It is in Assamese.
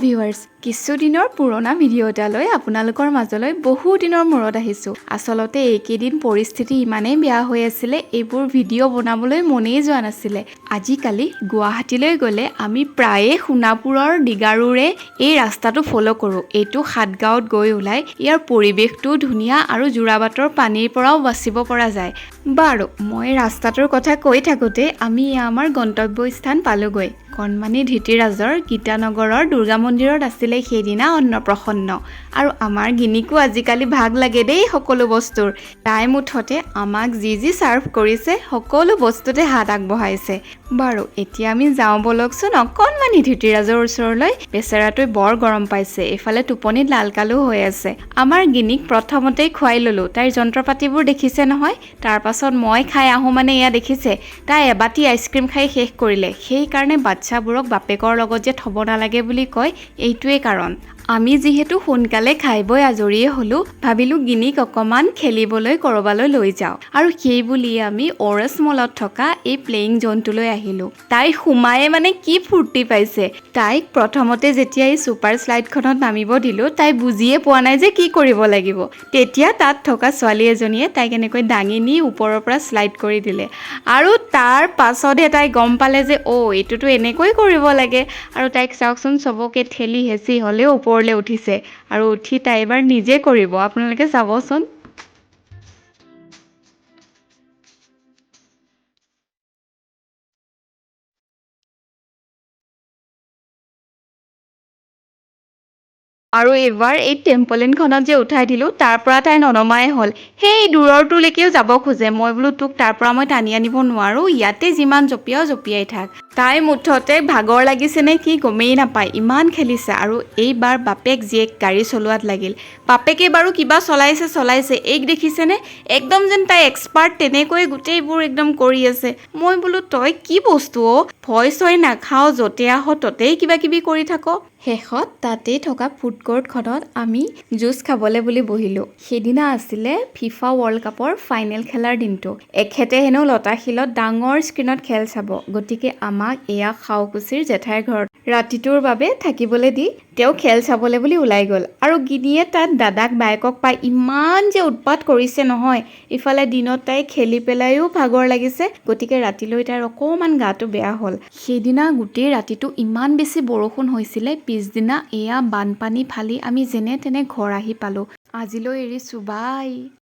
ভিউৱাৰ্ছ, কিছুদিনৰ পুৰণা ভিডিঅ' এটালৈ আপোনালোকৰ মাজলৈ বহু দিনৰ মূৰত আহিছোঁ। আচলতে এইকেইদিন পৰিস্থিতি ইমানেই বেয়া হৈ আছিলে, এইবোৰ ভিডিঅ' বনাবলৈ মনেই যোৱা নাছিলে। আজিকালি গুৱাহাটীলৈ গ'লে আমি প্ৰায়ে সোণাপুৰৰ ডিগাৰুৰে এই ৰাস্তাটো ফ'ল' কৰোঁ। এইটো সাতগাঁৱত গৈ ওলাই ইয়াৰ পৰিৱেশটোও ধুনীয়া আৰু যোৰাবাটৰ পানীৰ পৰাও বাচিব পৰা যায়। বাৰু, মই ৰাস্তাটোৰ কথা কৈ থাকোঁতে আমি আমাৰ গন্তব্যস্থান পালোগৈ। কণমানি ধৃতিৰাজৰ গীতানগৰৰ দুৰ্গা মন্দিৰত আছিলে সেইদিনা অন্নপ্ৰসন্ন। আৰু আমাৰ গিনিকো আজিকালি ভাগ লাগে দেই সকলো বস্তুৰ। তাই মুঠতে আমাক যি ছাৰ্ভ কৰিছে সকলো বস্তুতে হাত আগবঢ়াইছে। বাৰু, এতিয়া আমি যাওঁ বলকচোন অকণমানি ধৃতিৰাজৰ ওচৰলৈ। বেচেৰাটোৱে বৰ গৰম পাইছে, এইফালে টোপনিত লালকালো হৈ আছে। আমাৰ গিনিক প্ৰথমতেই খুৱাই ল'লোঁ। তাইৰ যন্ত্ৰ পাতিবোৰ দেখিছে নহয়। তাৰ পাছত মই খাই আহোঁ মানে এয়া দেখিছে, তাই এবাটি আইচক্ৰীম খাই শেষ কৰিলে। সেইকাৰণে বাচ্চাবোৰক বাপেকৰ লগত যে থ'ব নালাগে বুলি কয়, এইটোৱেই কাৰণ। আমি যিহেতু সোনকালে খাই বৈ আজৰিয়ে হ'লোঁ, ভাবিলোঁ গিনিক অকণমান খেলিবলৈ ক'ৰবালৈ লৈ যাওঁ। আৰু সেই বুলিয়ে আমি অৰেঞ্জ মলত থকা এই প্লেয়িং জ'নটোলৈ আহিলোঁ। তাই সোমায়ে মানে কি ফূৰ্তি পাইছে। তাইক প্ৰথমতে যেতিয়া এই ছুপাৰ শ্লাইডখনত নামিব দিলোঁ, তাই বুজিয়ে পোৱা নাই যে কি কৰিব লাগিব। তেতিয়া তাত থকা ছোৱালী এজনীয়ে তাইক এনেকৈ দাঙি নি ওপৰৰ পৰা শ্লাইড কৰি দিলে। আৰু তাৰ পাছতহে তাই গম পালে যে এইটোতো এনেকৈ কৰিব লাগে। আৰু তাইক চাওকচোন, চবকে ঠেলি হেঁচি হ'লেও ওপৰলৈ উঠিছে। আৰু উঠি তাই এবাৰ নিজে কৰিব, আপোনালোকে চাবচোন। আৰু এইবাৰ এই টেম্পলিনখনত যে উঠাই দিলোঁ, তাৰ পৰা তাই ননমাই হ'ল। সেই দূৰৰটোলৈকেও যাব খোজে। মই বোলো তোক তাৰ পৰা মই টানি আনিব নোৱাৰোঁ, ইয়াতে যিমান জঁপিয়াও জঁপিয়াই থাক। তাই মুঠতে ভাগৰ লাগিছে নে কি গমেই নাপায়, ইমান খেলিছে। আৰু এইবাৰ বাপেক জীয়েক গাড়ী চলোৱাত লাগিল। বাপেকে বাৰু কিবা চলাইছে, এইক দেখিছেনে? একদম যেন তাই এক্সপাৰ্ট তেনেকৈ গোটেইবোৰ একদম কৰি আছে। মই বোলো তই কি বস্তু ভয় চয় নাখাওঁ, য'তে আহ ততেই কিবা কিবি কৰি থাক। শেষত তাতেই থকা ফুড ক'ৰ্টখনত আমি জুচ খাবলৈ বুলি বহিলোঁ। সেইদিনা আছিলে ফিফা ৱৰ্ল্ড কাপৰ ফাইনেল খেলাৰ দিনটো। এখেতে হেনো লতাশিলত ডাঙৰ স্ক্ৰীণত খেল চাব। গতিকে আমাক এয়া খাওকুছিৰ জেঠাইৰ ঘৰত ৰাতিটোৰ বাবে থাকিবলৈ দি তেওঁ খেল চাবলৈ বুলি ওলাই গ'ল। আৰু গিনিয়ে তাত দাদাক বায়েকক পাই ইমান যে উৎপাত কৰিছে নহয়। ইফালে দিনত তাই খেলি পেলাইও ভাগৰ লাগিছে, গতিকে ৰাতিলৈ তাইৰ অকণমান গাটো বেয়া হ'ল। সেইদিনা গোটেই ৰাতিটো ইমান বেছি বৰষুণ হৈছিলে, পিছদিনা এয়া বানপানী ফালি আমি যেনে তেনে ঘৰ আহি পালোঁ। আজিলৈ এৰিছোঁ, বাই।